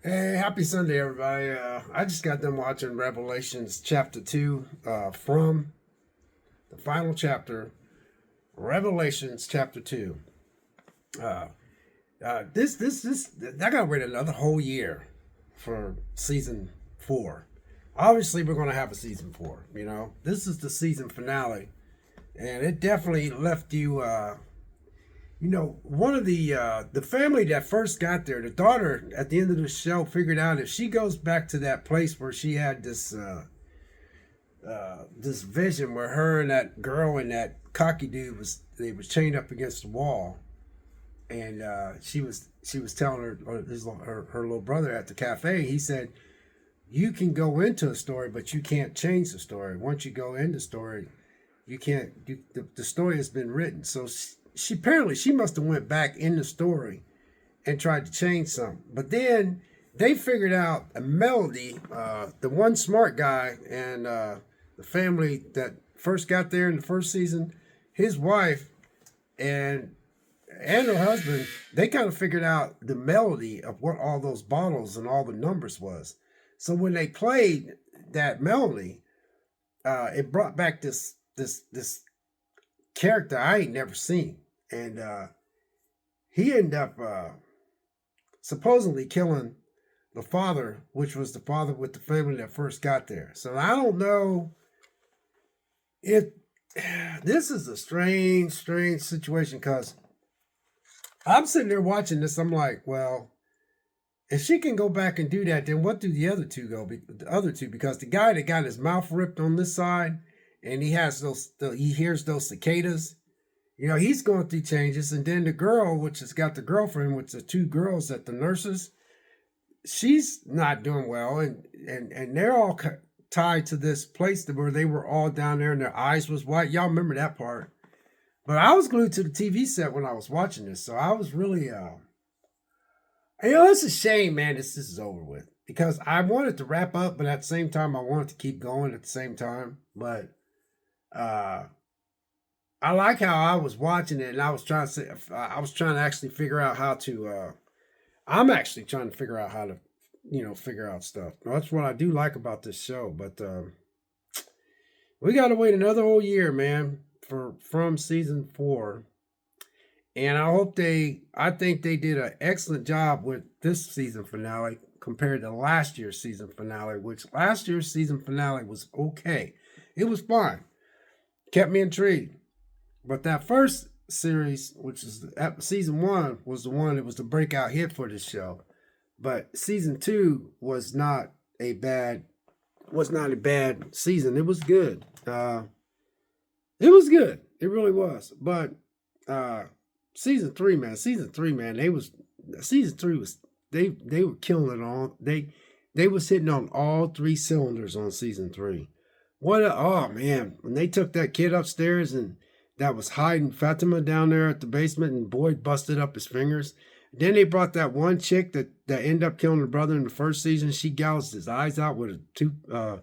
Hey, happy Sunday, everybody. I just got done watching Revelations chapter 2 from the final chapter, Revelations chapter 2. Uh, I got to wait another whole year for season 4. Obviously, we're going to have a season 4, you know. This is the season finale, and it definitely left you one of the family that first got there, the daughter at the end of the show figured out if she goes back to that place where she had this vision where her and that girl and that cocky dude was chained up against the wall, and she was telling her little brother at the cafe. He said, "You can go into a story, but you can't change the story. Once you go into the story, you can't. The story has been written." So she apparently she must have went back in the story and tried to change something. But then they figured out a melody. The one smart guy and the family that first got there in the first season, his wife and her husband, they kind of figured out the melody of what all those bottles and all the numbers was. So when they played that melody, it brought back this character I ain't never seen, and he ended up supposedly killing the father, which was the father with the family that first got there. So I don't know if this is a strange situation because I'm sitting there watching this. I'm like, well, if she can go back and do that, then what do the other two go? The other two, because the guy that got his mouth ripped on this side, and he hears those cicadas. He's going through changes, and then the girl, which has got the girlfriend, which the two girls that the nurses, she's not doing well, and they're all tied to this place where they were all down there, and their eyes was white. Y'all remember that part? But I was glued to the TV set when I was watching this, so I was really, it's a shame, man. This is over with because I wanted to wrap up, but at the same time, I wanted to keep going at the same time. But uh, I like how I was watching it, and I was trying to actually figure out how to. I'm actually trying to figure out how to, figure out stuff. That's what I do like about this show. But we got to wait another whole year, man, from season 4. And I think they did an excellent job with this season finale compared to last year's season finale, which last year's season finale was okay. It was fine, kept me intrigued. But that first series, which is season 1, was the one that was the breakout hit for this show. But season 2 was not a bad season. It was good. It was good. It really was. But season 3, man, season 3 was they were killing it all. They was hitting on all 3 cylinders on season 3. Oh man, when they took that kid upstairs and that was hiding Fatima down there at the basement, and Boyd busted up his fingers. Then they brought that one chick that ended up killing her brother in the first season. She gouged his eyes out with a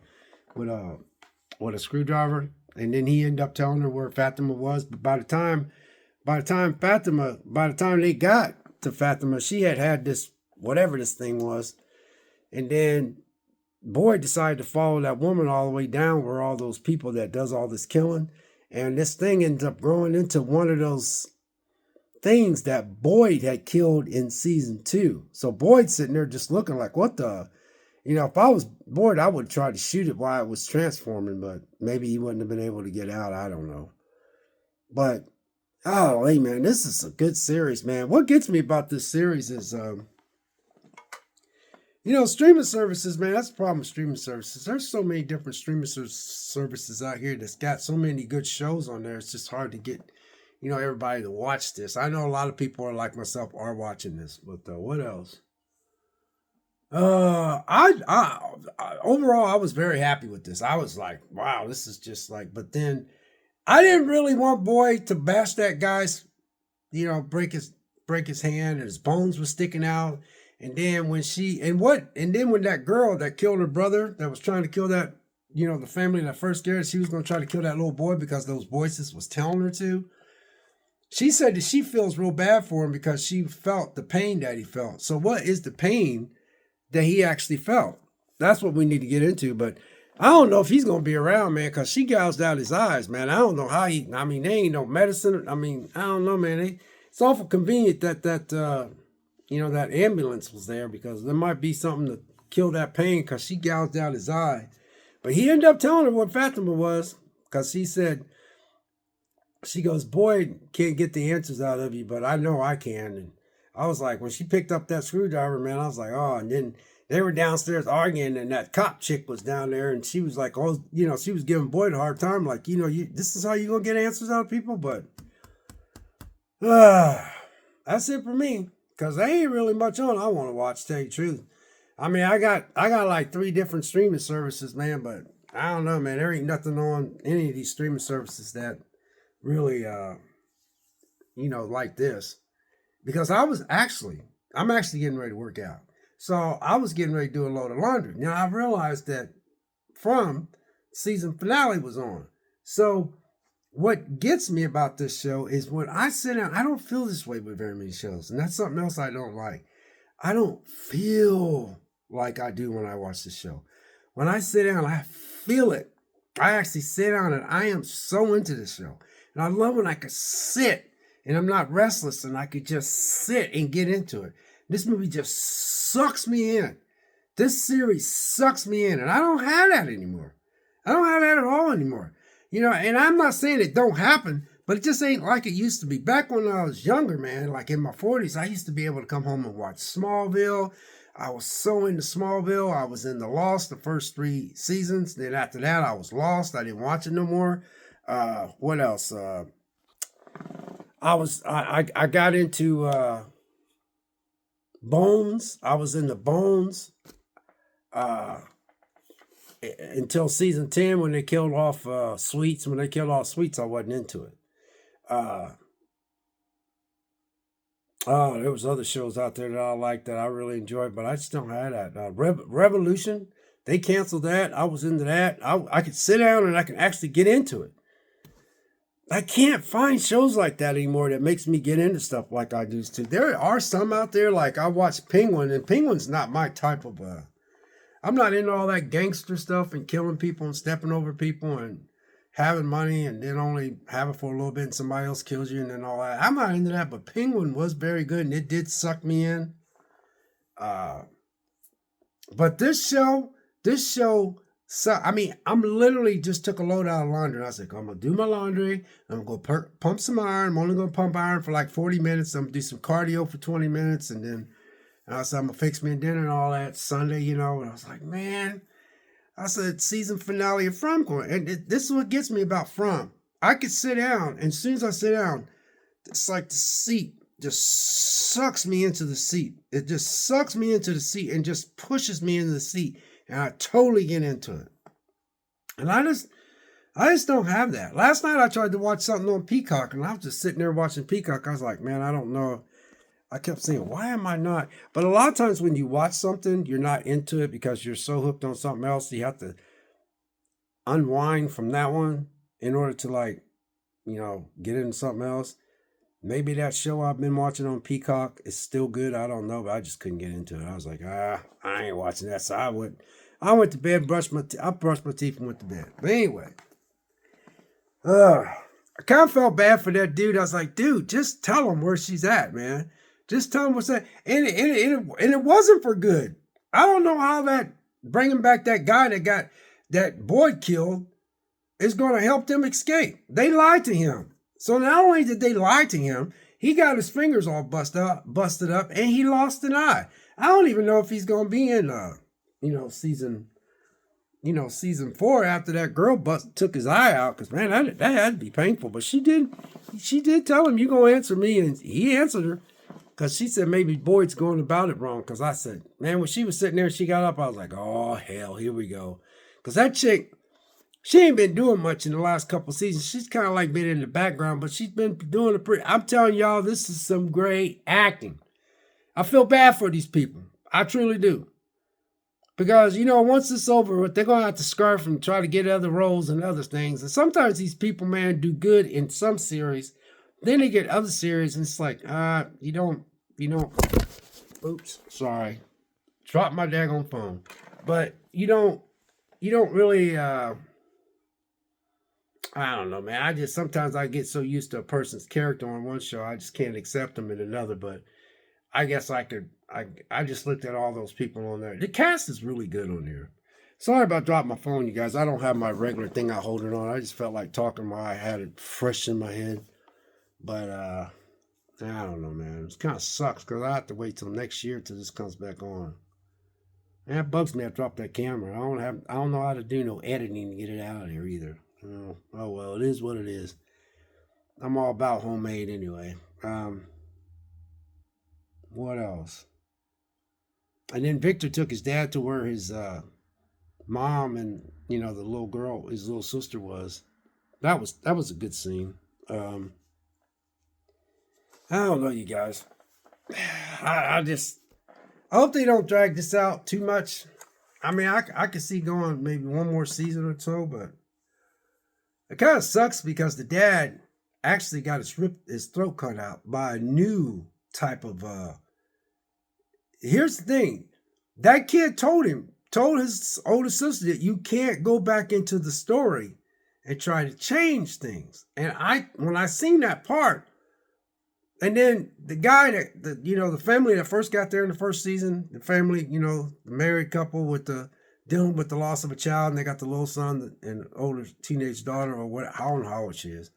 screwdriver, and then he ended up telling her where Fatima was. But by the time they got to Fatima, she had this whatever this thing was, and then Boyd decided to follow that woman all the way down where all those people that does all this killing. And this thing ends up growing into one of those things that Boyd had killed in season 2. So Boyd's sitting there just looking like, what the? If I was Boyd, I would try to shoot it while it was transforming, but maybe he wouldn't have been able to get out. I don't know. But, oh, hey, man, this is a good series, man. What gets me about this series is, streaming services, man, that's the problem with streaming services. There's so many different streaming services out here that's got so many good shows on there. It's just hard to get, everybody to watch this. I know a lot of people are like myself are watching this, but what else? Overall, I was very happy with this. I was like, wow, this is just like, but then I didn't really want Boyd to bash that guy's, break his hand and his bones were sticking out. And then when when that girl that killed her brother, that was trying to kill that, the family that first scared, she was going to try to kill that little boy because those voices was telling her to. She said that she feels real bad for him because she felt the pain that he felt. So what is the pain that he actually felt. That's what we need to get into. But I don't know if he's gonna be around, man, because she gouged out his eyes, man. I don't know how he. I mean, they ain't no medicine. I mean, I don't know, man. It's awful convenient that that ambulance was there, because there might be something to kill that pain, because she gouged out his eye. But he ended up telling her what Fatima was, because she said, she goes, Boyd can't get the answers out of you, but I know I can. And I was like, when she picked up that screwdriver, man, I was like, oh, and then they were downstairs arguing, and that cop chick was down there, and she was like, oh, she was giving Boyd a hard time, like, this is how you gonna get answers out of people. But that's it for me, because there ain't really much on I want to watch, to tell you the truth. I mean, I got like 3 different streaming services, man, but I don't know, man. There ain't nothing on any of these streaming services that really, like this. Because I'm actually getting ready to work out. So I was getting ready to do a load of laundry. Now I realized that From season finale was on. So what gets me about this show is when I sit down, I don't feel this way with very many shows. And that's something else I don't like. I don't feel like I do when I watch the show. When I sit down, I feel it. I actually sit down and I am so into this show. And I love when I could sit and I'm not restless and I could just sit and get into it. This movie just sucks me in. This series sucks me in, and I don't have that anymore. I don't have that at all anymore. And I'm not saying it don't happen, but it just ain't like it used to be. Back when I was younger, man, like in my 40s, I used to be able to come home and watch Smallville. I was so into Smallville. I was into Lost the first 3 seasons. Then after that, I was lost. I didn't watch it no more. What else? I got into Bones. I was into Bones until season 10 when they killed off Sweets. When they killed off Sweets, I wasn't into it. There was other shows out there that I liked that I really enjoyed, but I just don't have that. Revolution, they canceled that. I was into that. I could sit down and I can actually get into it. I can't find shows like that anymore that makes me get into stuff like I used to. There are some out there, like I watch Penguin, and Penguin's not my type of I'm not into all that gangster stuff and killing people and stepping over people and having money and then only have it for a little bit and somebody else kills you and then all that. I'm not into that, but Penguin was very good and it did suck me in. But this show, so, I'm literally just took a load out of laundry. I was like, I'm going to do my laundry. I'm going to go pump some iron. I'm only going to pump iron for like 40 minutes. I'm going to do some cardio for 20 minutes. And then I said, I'm going to fix me a dinner and all that Sunday, And I was like, man, I said, season finale of From going. And this is what gets me about From. I could sit down. And as soon as I sit down, it's like the seat just sucks me into the seat. It just sucks me into the seat and just pushes me into the seat. And I totally get into it. And I just don't have that. Last night I tried to watch something on Peacock and I was just sitting there watching Peacock. I was like, man, I don't know. I kept saying, why am I not? But a lot of times when you watch something, you're not into it because you're so hooked on something else. You have to unwind from that one in order to get into something else. Maybe that show I've been watching on Peacock is still good. I don't know, but I just couldn't get into it. I was like, I ain't watching that. So I went to bed, I brushed my teeth and went to bed. But anyway, I kind of felt bad for that dude. I was like, dude, just tell him where she's at, man. Just tell him what's that. And it wasn't for good. I don't know how that bringing back that guy that got that Boyd killed is going to help them escape. They lied to him. So not only did they lie to him, he got his fingers all busted up, and he lost an eye. I don't even know if he's going to be in season 4 after that girl took his eye out, because man, that had to be painful. But she did tell him, you gonna answer me, and he answered her, because she said maybe Boyd's going about it wrong. Because I said, man, when she was sitting there and she got up, I was like, oh hell, here we go. Because that chick, she ain't been doing much in the last couple seasons. She's kind of like been in the background, but she's been doing it pretty. I'm telling y'all, this is some great acting. I feel bad for these people. I truly do. Because, once it's over, they're going to have to scarf and try to get other roles and other things. And sometimes these people, man, do good in some series. Then they get other series, and it's like, you don't. Oops, sorry. Drop my daggone phone. But you don't really I don't know, man. I just sometimes I get so used to a person's character on one show, I just can't accept them in another. But I guess I could. I just looked at all those people on there. The cast is really good on there. Sorry about dropping my phone, you guys. I don't have my regular thing I hold it on. I just felt like talking while I had it fresh in my head. But I don't know, man. It kind of sucks because I have to wait till next year till this comes back on. And it bugs me. I dropped that camera. I don't know how to do no editing to get it out of there either. You know. Oh well, it is what it is. I'm all about homemade anyway. What else? And then Victor took his dad to where his mom and the little girl, his little sister was. That was a good scene. I don't know, you guys. I hope they don't drag this out too much. I mean, I could see going maybe one more season or so, but it kind of sucks because the dad actually got his throat cut out by a new type of. Here's the thing, that kid told his older sister that you can't go back into the story and try to change things. And when I seen that part. And then the guy the family that first got there in the first season, the family, the married couple dealing with the loss of a child, and they got the little son and older teenage daughter, or what, I don't know how old she is.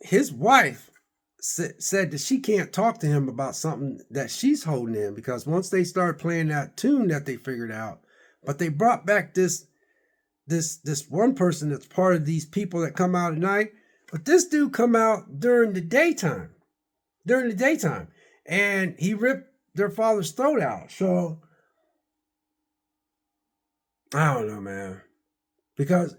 His wife said that she can't talk to him about something that she's holding in, because once they started playing that tune that they figured out, but they brought back this one person that's part of these people that come out at night. But this dude come out during the daytime, and he ripped their father's throat out. So I don't know, man, because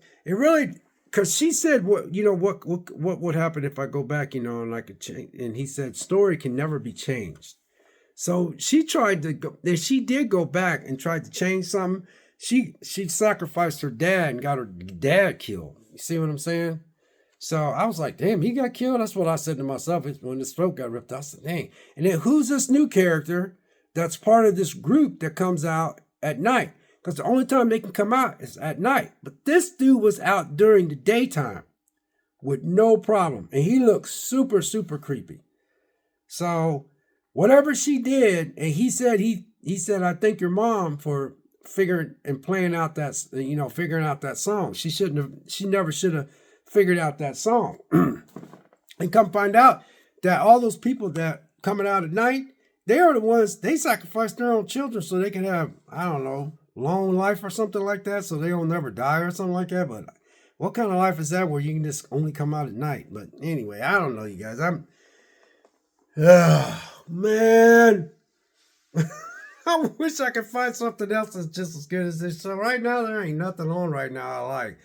she said what would happen if I go back, and I could change. And he said story can never be changed. So she did go back and tried to change something. She sacrificed her dad and got her dad killed. You see what I'm saying? So I was like, damn, he got killed? That's what I said to myself when his throat got ripped out. I said, dang. And then who's this new character that's part of this group that comes out at night? Because the only time they can come out is at night. But this dude was out during the daytime with no problem. And he looked super, super creepy. So whatever she did, and he said, I thank your mom for figuring and playing out that, figuring out that song. She never should have figured out that song. And come find out that all those people that coming out at night, they are the ones, they sacrificed their own children so they can have, I don't know, long life or something like that, so they don't never die or something like that. But what kind of life is that where you can just only come out at night? But anyway, I don't know, you guys. Man. I wish I could find something else that's just as good as this. So right now, there ain't nothing on right now I like.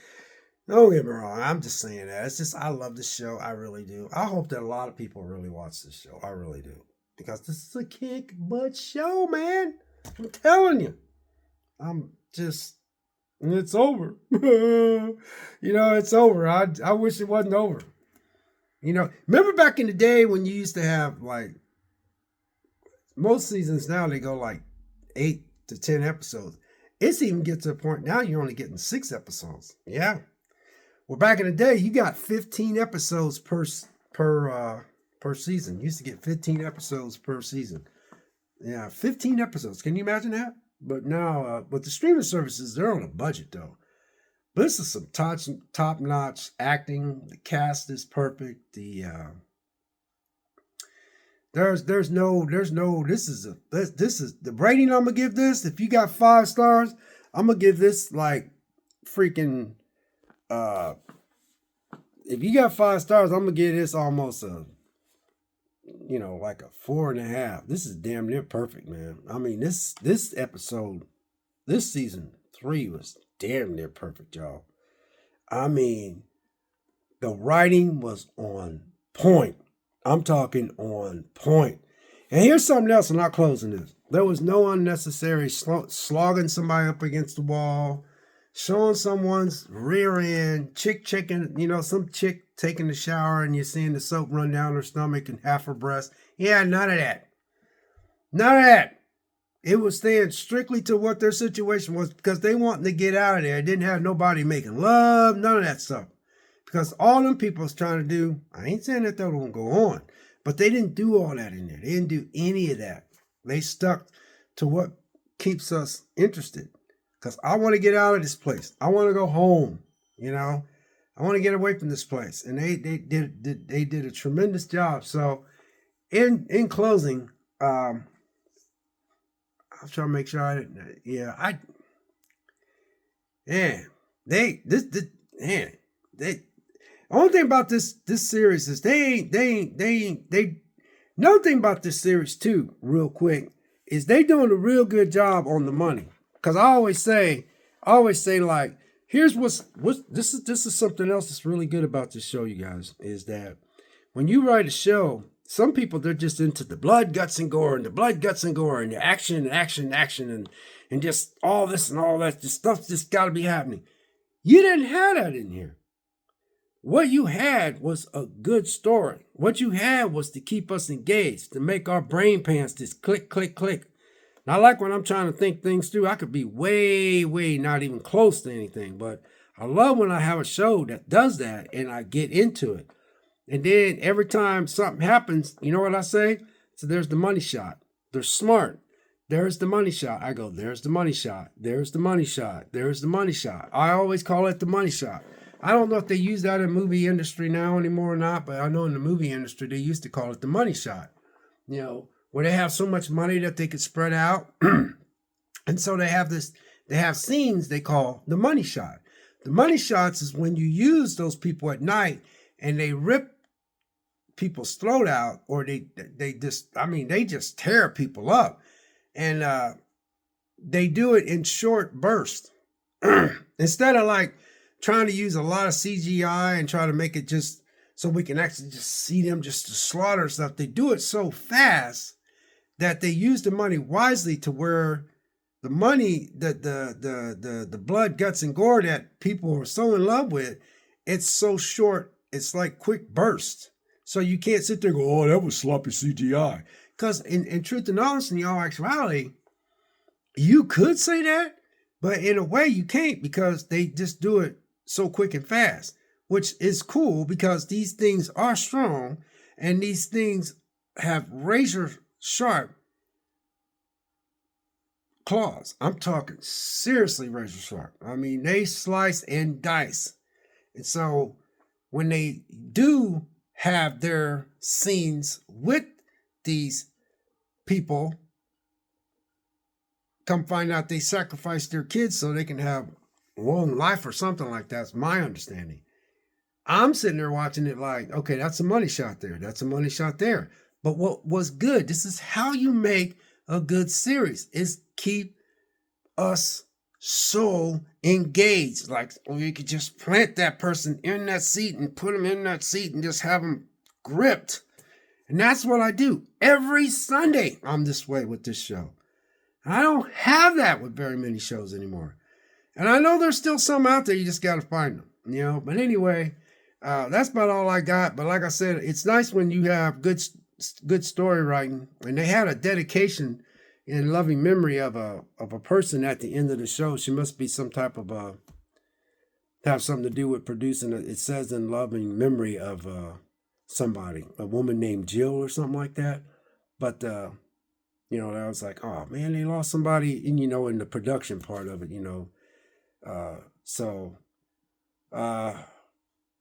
Don't get me wrong. I'm just saying that. It's just, I love this show. I really do. I hope that a lot of people really watch this show. I really do. Because this is a kick butt show, man. I'm telling you. It's over. It's over. I wish it wasn't over. Remember back in the day when you used to have, like, most seasons now, they go like 8 to 10 episodes. It's even get to a point now you're only getting 6 episodes. Yeah. Well, back in the day, you got 15 episodes per season. You used to get 15 episodes per season. Yeah, 15 episodes. Can you imagine that? But now, with the streaming services, they're on a budget though. But this is some top-notch acting. The cast is perfect. The this is the rating I'm gonna give this. If you got 5 stars, I'm gonna give this like freaking. If you got 5 stars, I'm gonna give this almost like a 4.5. This is damn near perfect, man. I mean, this episode, this season 3 was damn near perfect, y'all. I mean, the writing was on point. I'm talking on point. And here's something else, and I'll close on this. There was no unnecessary slogging somebody up against the wall, showing someone's rear end, some chick taking the shower and you're seeing the soap run down her stomach and half her breast. Yeah, none of that. None of that. It was staying strictly to what their situation was because they wanting to get out of there. It didn't have nobody making love, none of that stuff. Because all them people was trying to do, I ain't saying that they won't go on, but they didn't do all that in there. They didn't do any of that. They stuck to what keeps us interested. Because I want to get out of this place. I want to go home. You know, I want to get away from this place. And they did a tremendous job. So in closing, I'm trying to make sure I didn't. Yeah, they. Only thing about this series is they. Another thing about this series too, real quick, is they doing a real good job on the money. Cause I always say like, here's this is something else that's really good about this show, you guys, is that when you write a show, some people they're just into the blood, guts, and gore, and the action and just all this and all that. Just stuff just got to be happening. You didn't have that in here. What you had was a good story. What you had was to keep us engaged, to make our brain pans just click, click, click. And I like when I'm trying to think things through. I could be way, way not even close to anything, but I love when I have a show that does that and I get into it. And then every time something happens, you know what I say? So there's the money shot. They're smart. There's the money shot. I go, there's the money shot. There's the money shot. There's the money shot. I always call it the money shot. I don't know if they use that in the movie industry now anymore or not, but I know in the movie industry, they used to call it the money shot. You know, where they have so much money that they could spread out. And so they have scenes they call the money shot. The money shots is when you use those people at night and they rip people's throat out, or they just tear people up. And they do it in short bursts. Instead of like trying to use a lot of CGI and try to make it just so we can actually just see them just to slaughter stuff, they do it so fast that they use the money wisely to where the money, the blood, guts, and gore that people are so in love with, it's so short, it's like quick bursts. So you can't sit there and go, oh, that was sloppy CGI. Because in truth and honesty, in all actuality, you could say that, but in a way you can't because they just do it so quick and fast, which is cool because these things are strong and these things have razor sharp claws. I'm talking seriously razor sharp. I mean, they slice and dice. And so when they do have their scenes with these people, come find out they sacrificed their kids so they can have a long life or something like that. That's my understanding. I'm sitting there watching it like, okay, that's a money shot there. That's a money shot there. But what was good, this is how you make a good series, is keep us so engaged. Like, you could just plant that person in that seat and put them in that seat and just have them gripped. And that's what I do. Every Sunday, I'm this way with this show. And I don't have that with very many shows anymore. And I know there's still some out there, you just got to find them, you know. But anyway, that's about all I got. But like I said, it's nice when you have good story writing. And they had a dedication in loving memory of a person at the end of the show. She must be some type of have something to do with producing. It says in loving memory of somebody, a woman named Jill or something like that. But you know, I was like, oh man, they lost somebody in, you know, in the production part of it, you know. So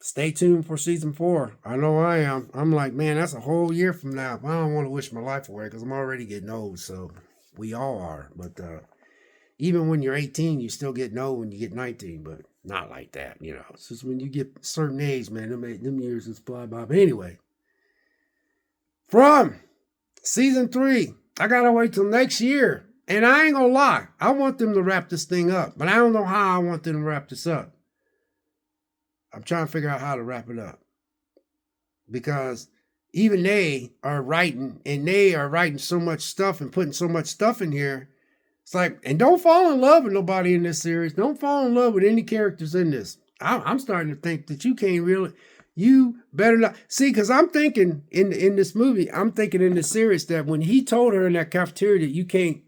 stay tuned for season 4. I know I am. I'm like, man, that's a whole year from now. I don't want to wish my life away because I'm already getting old. So we all are. But even when you're 18, you still get old when you get 19, but not like that, you know. It's just when you get a certain age, man, them years just fly by. But anyway, from season 3, I gotta wait till next year. And I ain't gonna lie, I want them to wrap this thing up, but I don't know how I want them to wrap this up. I'm trying to figure out how to wrap it up. Because even they are writing, and they are writing so much stuff and putting so much stuff in here. It's like, and don't fall in love with nobody in this series. Don't fall in love with any characters in this. I'm starting to think that you can't really, you better not. See, because I'm thinking in this movie, I'm thinking in this series that when he told her in that cafeteria that you can't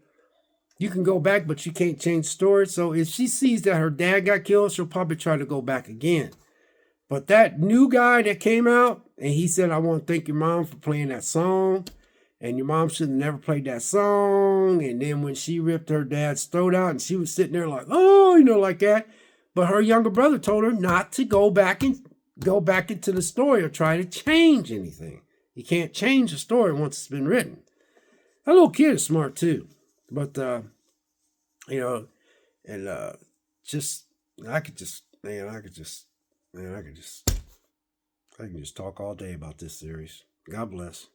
You can go back, but you can't change the story. So if she sees that her dad got killed, she'll probably try to go back again. But that new guy that came out and he said, I want to thank your mom for playing that song. And your mom should have never played that song. And then when she ripped her dad's throat out and she was sitting there like, oh, like that. But her younger brother told her not to go back into the story or try to change anything. You can't change the story once it's been written. That little kid is smart too. But, and just, I can just talk all day about this series. God bless.